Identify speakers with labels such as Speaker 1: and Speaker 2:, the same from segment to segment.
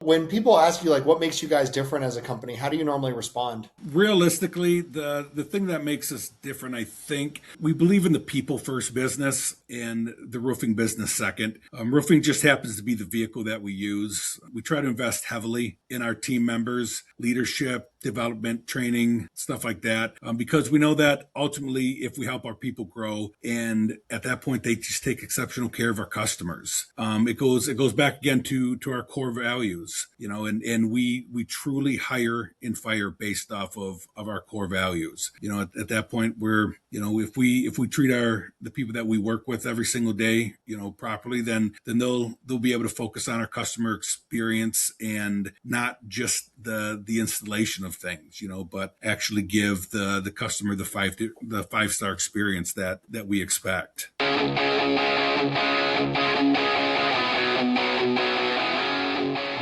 Speaker 1: When people ask you like what makes you guys different as a company, how do you normally respond?
Speaker 2: Realistically, the thing that makes us different, I think, we believe in the people first business and the roofing business second. Roofing just happens to be the vehicle that we use. We try to invest heavily in our team members, leadership, development, training, stuff like that, because we know that ultimately, if we help our people grow, and at that point they just take exceptional care of our customers, it goes back again to our core values, and we truly hire and fire based off of our core values. At that point, we're if we treat the people that we work with every single day, properly, then they'll be able to focus on our customer experience and not just the installation of things, but actually give the customer the 5-star experience that we expect.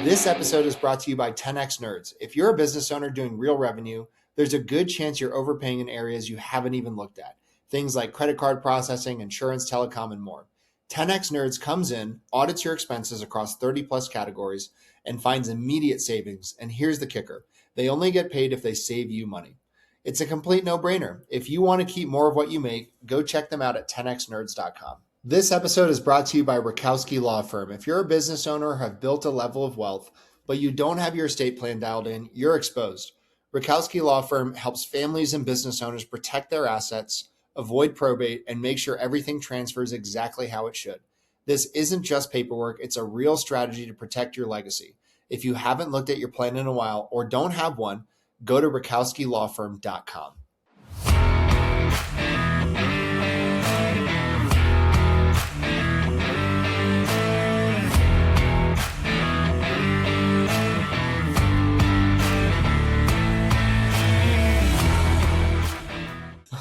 Speaker 1: This episode is brought to you by 10x Nerds. If you're a business owner doing real revenue, there's a good chance you're overpaying in areas you haven't even looked at. Things like credit card processing, insurance, telecom, and more. 10x Nerds comes in, audits your expenses across 30 plus categories, and finds immediate savings. And here's the kicker. They only get paid if they save you money. It's a complete no-brainer. If you want to keep more of what you make, go check them out at 10xnerds.com. This episode is brought to you by Rakowski Law Firm. If you're a business owner or have built a level of wealth, but you don't have your estate plan dialed in, you're exposed. Rakowski Law Firm helps families and business owners protect their assets, avoid probate, and make sure everything transfers exactly how it should. This isn't just paperwork, it's a real strategy to protect your legacy. If you haven't looked at your plan in a while or don't have one, go to rakowskilawfirm.com.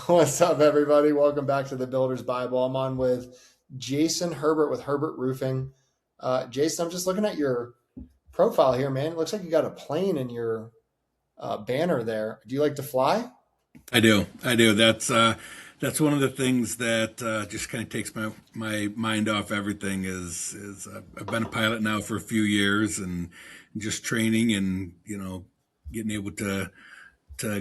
Speaker 1: What's up, everybody? Welcome back to the Builder's Bible. I'm on with Jason Herbert with Herbert Roofing. Jason, I'm just looking at your profile here, man. It looks like you got a plane in your banner there. Do you like to fly?
Speaker 2: I do. That's one of the things that just kind of takes my mind off everything. Is I've been a pilot now for a few years, and just training and getting able to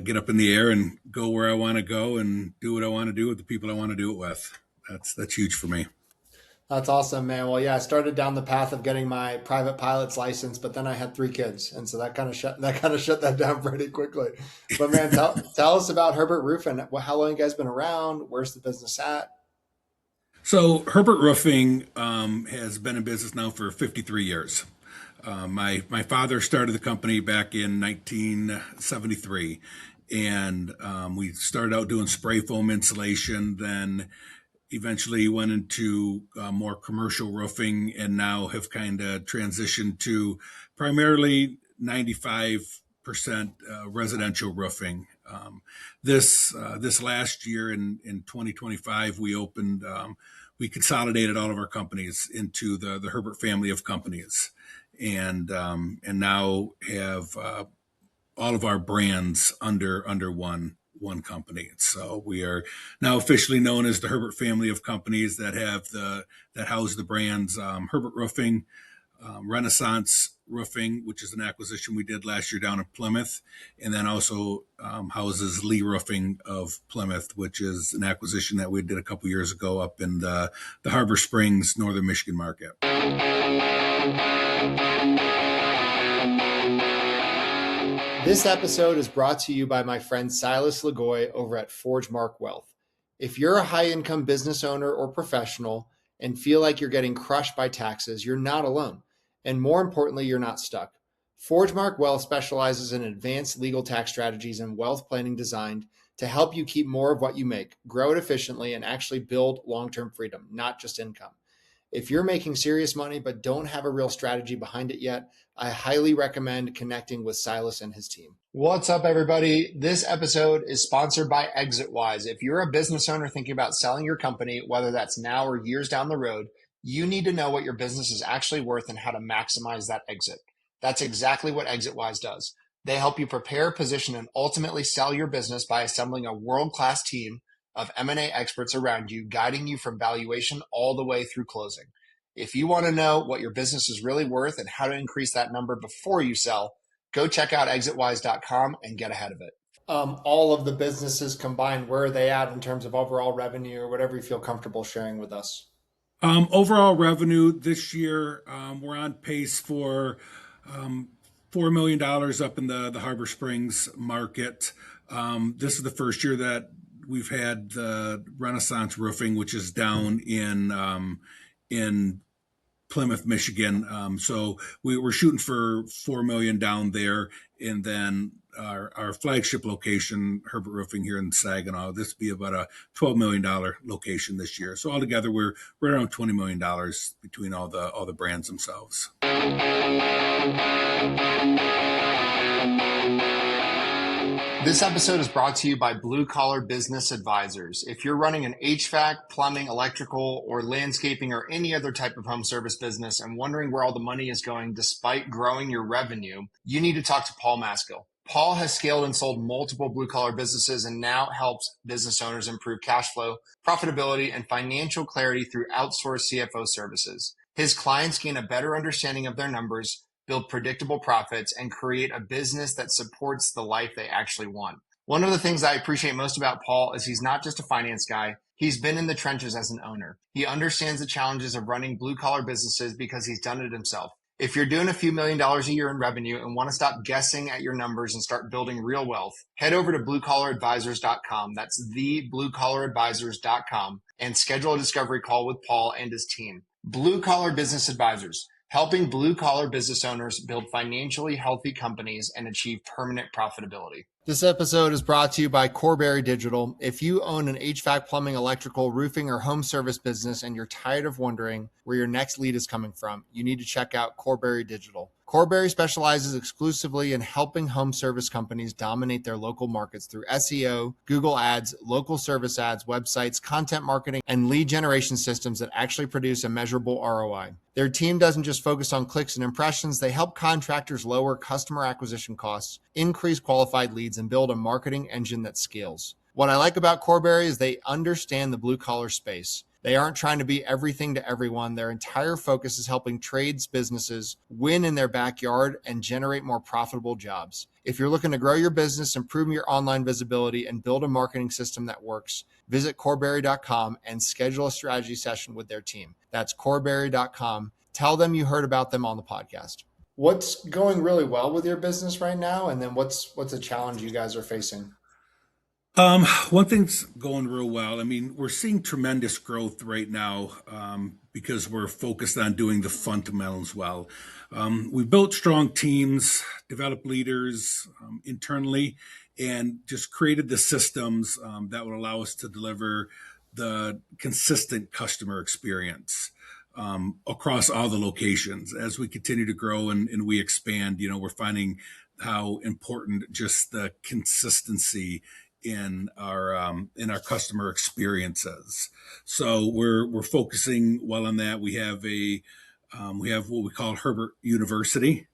Speaker 2: get up in the air and go where I want to go and do what I want to do with the people I want to do it with. That's huge for me.
Speaker 1: That's awesome, man. Well, yeah, I started down the path of getting my private pilot's license, but then I had 3 kids, and so that kind of shut that down pretty quickly. But man, tell us about Herbert Roofing. How long you guys been around? Where's the business at?
Speaker 2: So Herbert Roofing has been in business now for 53 years. My father started the company back in 1973, and we started out doing spray foam insulation. Then eventually went into more commercial roofing, and now have kind of transitioned to primarily 95% residential roofing. This last year in 2025, we consolidated all of our companies into the Herbert family of companies, and now have all of our brands under one company. So we are now officially known as the Herbert family of companies that house the brands Herbert Roofing, Renaissance Roofing, which is an acquisition we did last year down in Plymouth, and then also houses Lee Roofing of Plymouth, which is an acquisition that we did a couple years ago up in the Harbor Springs, Northern Michigan market.
Speaker 1: This episode is brought to you by my friend Silas Lagoy over at ForgeMark Wealth. If you're a high-income business owner or professional and feel like you're getting crushed by taxes, you're not alone. And more importantly, you're not stuck. ForgeMark Wealth specializes in advanced legal tax strategies and wealth planning designed to help you keep more of what you make, grow it efficiently, and actually build long-term freedom, not just income. If you're making serious money but don't have a real strategy behind it yet, I highly recommend connecting with Silas and his team. What's up, everybody? This episode is sponsored by ExitWise. If you're a business owner thinking about selling your company, whether that's now or years down the road, you need to know what your business is actually worth and how to maximize that exit. That's exactly what ExitWise does. They help you prepare, position, and ultimately sell your business by assembling a world-class team of M&A experts around you, guiding you from valuation all the way through closing. If you want to know what your business is really worth and how to increase that number before you sell, go check out exitwise.com and get ahead of it. All of the businesses combined, where are they at in terms of overall revenue or whatever you feel comfortable sharing with us?
Speaker 2: Overall revenue this year, we're on pace for $4 million up in the Harbor Springs market. This is the first year that we've had the Renaissance Roofing, which is down in Plymouth, Michigan. So we were shooting for 4 million down there, and then our flagship location, Herbert Roofing here in Saginaw, this will be about a $12 million location this year. So altogether, we're around $20 million between all the brands themselves.
Speaker 1: This episode is brought to you by Blue Collar Business Advisors. If you're running an HVAC, plumbing, electrical, or landscaping, or any other type of home service business and wondering where all the money is going despite growing your revenue, you need to talk to Paul Maskill. Paul has scaled and sold multiple blue collar businesses and now helps business owners improve cash flow, profitability, and financial clarity through outsourced CFO services. His clients gain a better understanding of their numbers, build predictable profits, and create a business that supports the life they actually want. One of the things I appreciate most about Paul is he's not just a finance guy. He's been in the trenches as an owner. He understands the challenges of running blue collar businesses because he's done it himself. If you're doing a few $1 million a year in revenue and want to stop guessing at your numbers and start building real wealth, head over to bluecollaradvisors.com. That's thebluecollaradvisors.com and schedule a discovery call with Paul and his team. Blue Collar Business Advisors, helping blue collar business owners build financially healthy companies and achieve permanent profitability. This episode is brought to you by Corberry Digital. If you own an HVAC, plumbing, electrical, roofing, or home service business and you're tired of wondering where your next lead is coming from, you need to check out Corberry Digital. Corberry specializes exclusively in helping home service companies dominate their local markets through SEO, Google Ads, local service ads, websites, content marketing, and lead generation systems that actually produce a measurable ROI. Their team doesn't just focus on clicks and impressions. They help contractors lower customer acquisition costs, increase qualified leads, and build a marketing engine that scales. What I like about Corberry is they understand the blue collar space. They aren't trying to be everything to everyone. Their entire focus is helping trades businesses win in their backyard and generate more profitable jobs. If you're looking to grow your business, improve your online visibility, and build a marketing system that works, visit Corberry.com and schedule a strategy session with their team. That's Corberry.com. Tell them you heard about them on the podcast. What's going really well with your business right now? And then what's a challenge you guys are facing?
Speaker 2: One thing's going real well. I mean, we're seeing tremendous growth right now because we're focused on doing the fundamentals well. We built strong teams, developed leaders internally, and just created the systems that would allow us to deliver the consistent customer experience across all the locations. As we continue to grow and we expand, we're finding how important just the consistency in our customer experiences. So we're focusing well on that. We have what we call Herbert University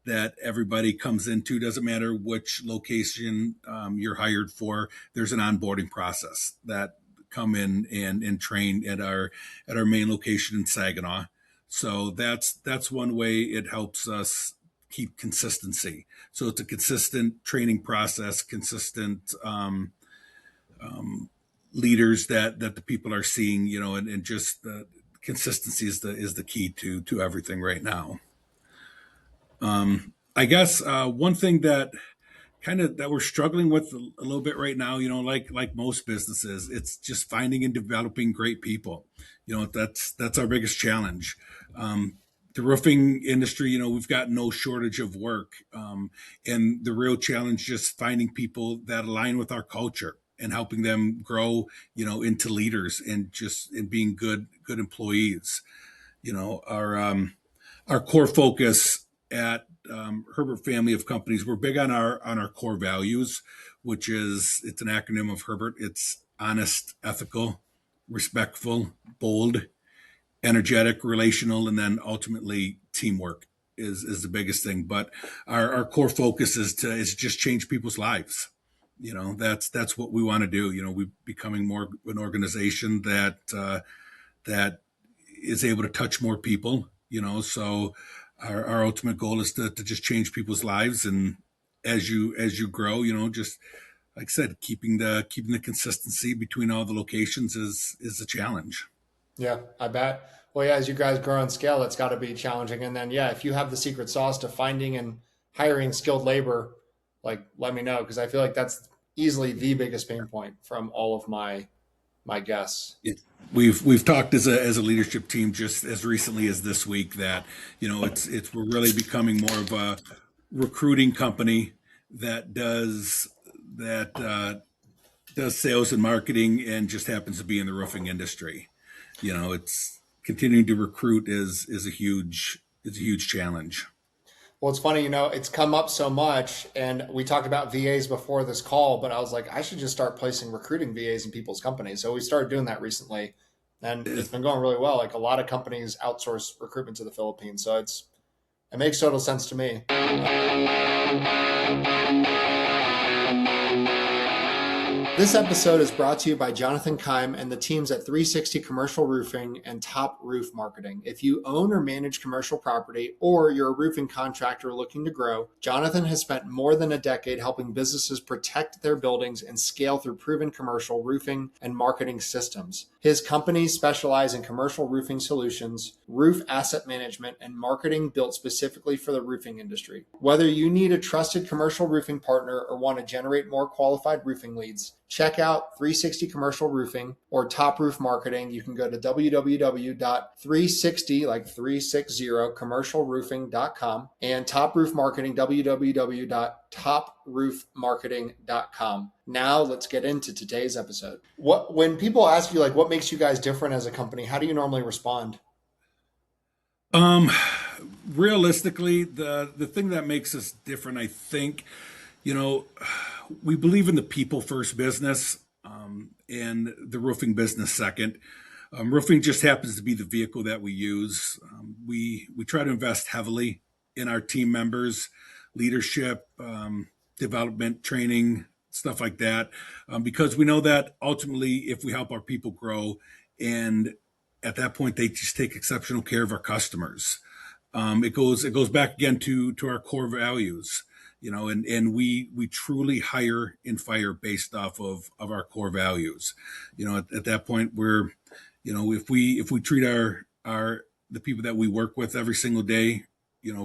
Speaker 2: that everybody comes into. Doesn't matter which location you're hired for. There's an onboarding process that come in and train at our main location in Saginaw. So that's one way it helps us keep consistency. So it's a consistent training process, consistent leaders that the people are seeing, and just the consistency is the key to everything right now. I guess one thing that we're struggling with a little bit right now, like most businesses, it's just finding and developing great people. That's our biggest challenge. The roofing industry, we've got no shortage of work. And the real challenge, just finding people that align with our culture and helping them grow, into leaders and being good employees. Our core focus at Herbert family of companies, we're big on our core values, which it's an acronym of Herbert. It's honest, ethical, respectful, bold, energetic, relational, and then ultimately teamwork is the biggest thing. But our core focus is just change people's lives. That's what we want to do. We're becoming more an organization that is able to touch more people. So our ultimate goal is to just change people's lives. And as you grow, just like I said, keeping the consistency between all the locations is a challenge.
Speaker 1: Yeah, I bet. Well, yeah, as you guys grow and scale, it's got to be challenging. And then, yeah, if you have the secret sauce to finding and hiring skilled labor, like let me know because I feel like that's easily the biggest pain point from all of my guests.
Speaker 2: It, we've talked as a leadership team just as recently as this week that it's we're really becoming more of a recruiting company that does sales and marketing and just happens to be in the roofing industry. It's continuing to recruit is a huge challenge.
Speaker 1: Well, it's funny, it's come up so much, and we talked about VAs before this call, but I was like, I should just start placing recruiting VAs in people's companies. So we started doing that recently, and it's been going really well. Like a lot of companies outsource recruitment to the Philippines, so it makes total sense to me. This episode is brought to you by Jonathan Keim and the teams at 360 Commercial Roofing and Top Roof Marketing. If you own or manage commercial property or you're a roofing contractor looking to grow, Jonathan has spent more than a decade helping businesses protect their buildings and scale through proven commercial roofing and marketing systems. His companies specialize in commercial roofing solutions, roof asset management, and marketing built specifically for the roofing industry. Whether you need a trusted commercial roofing partner or want to generate more qualified roofing leads, check out 360 Commercial Roofing or Top Roof Marketing. You can go to www.360, like 360, commercialroofing.com and Top Roof Marketing, www.toproofmarketing.com. Now let's get into today's episode. When people ask you, like, what makes you guys different as a company, how do you normally respond?
Speaker 2: Um, Realistically, the thing that makes us different, I think, you know, we believe in the people first business, and the roofing business second. Roofing just happens to be the vehicle that we use. We try to invest heavily in our team members, leadership, development, training, stuff like that, because we know that ultimately, if we help our people grow, and at that point they just take exceptional care of our customers. It goes back again to our core values, and we truly hire and fire based off of our core values. At that point, if we treat our the people that we work with every single day,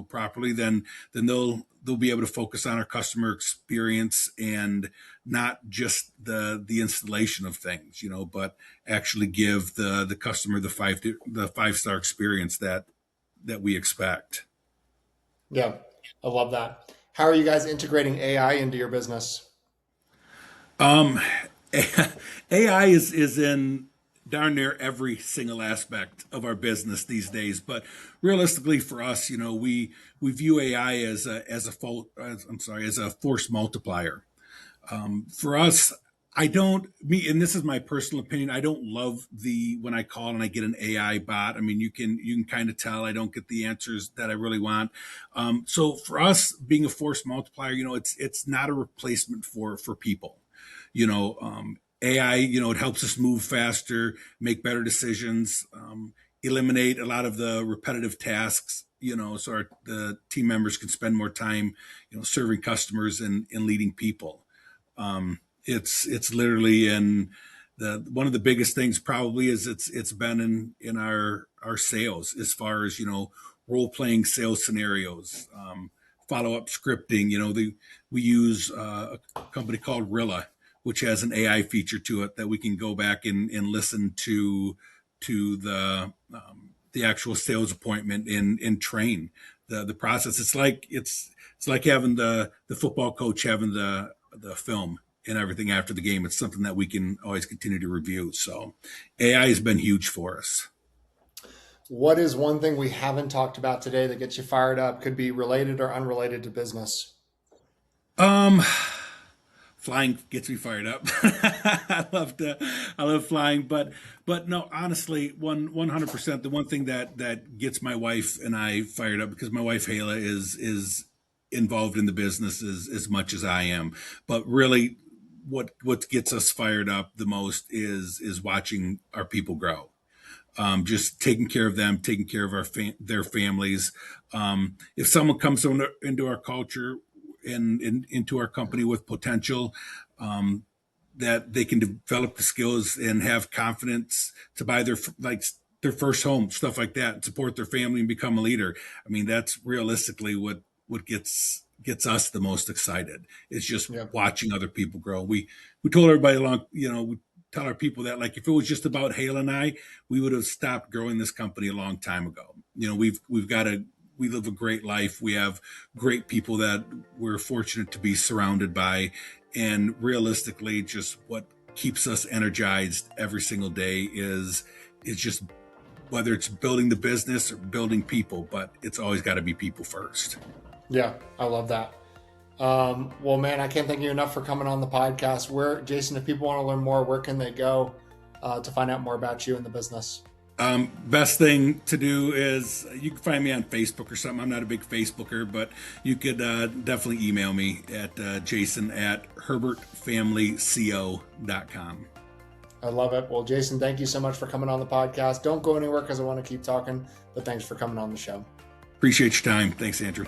Speaker 2: properly, then they'll be able to focus on our customer experience and not just the installation of things, but actually give the customer the 5-star experience that we expect.
Speaker 1: Yeah, I love that. How are you guys integrating AI into your business?
Speaker 2: Um, AI is in darn near every single aspect of our business these days. But realistically, for us, we view AI as a force multiplier. For us, and this is my personal opinion. I don't love when I call and I get an AI bot. I mean, you can kind of tell I don't get the answers that I really want. So for us, being a force multiplier, it's not a replacement for people. AI, it helps us move faster, make better decisions, eliminate a lot of the repetitive tasks. So the team members can spend more time, serving customers and leading people. It's literally in the one of the biggest things probably is it's been in our sales as far as role playing sales scenarios, follow up scripting. We use a company called Rilla, which has an AI feature to it that we can go back and listen to the actual sales appointment and train the process. It's like having the football coach having the film and everything after the game. It's something that we can always continue to review. So AI has been huge for us.
Speaker 1: What is one thing we haven't talked about today that gets you fired up? Could be related or unrelated to business.
Speaker 2: Um, Flying gets me fired up. I love flying, but no, honestly, 100%. The one thing that gets my wife and I fired up, because my wife Hayla is involved in the business as much as I am, but really, what gets us fired up the most is watching our people grow. just taking care of them, taking care of their families. If someone comes into our culture and into our company with potential, that they can develop the skills and have confidence to buy their first home, stuff like that, and support their family and become a leader. I mean, that's realistically what gets us the most excited. It's just
Speaker 1: Yeah.
Speaker 2: watching other people grow. We told everybody we tell our people that, like, if it was just about Hale and I, we would have stopped growing this company a long time ago. We live a great life. We have great people that we're fortunate to be surrounded by. And realistically, just what keeps us energized every single day is just whether it's building the business or building people, but it's always got to be people first.
Speaker 1: Yeah, I love that. Well, man, I can't thank you enough for coming on the podcast. Jason, if people want to learn more, where can they go to find out more about you and the business?
Speaker 2: Best thing to do is you can find me on Facebook or something. I'm not a big Facebooker, but you could definitely email me at jason@herbertfamilyco.com.
Speaker 1: I love it. Well, Jason, thank you so much for coming on the podcast. Don't go anywhere because I want to keep talking, but thanks for coming on the show.
Speaker 2: Appreciate your time. Thanks, Andrew.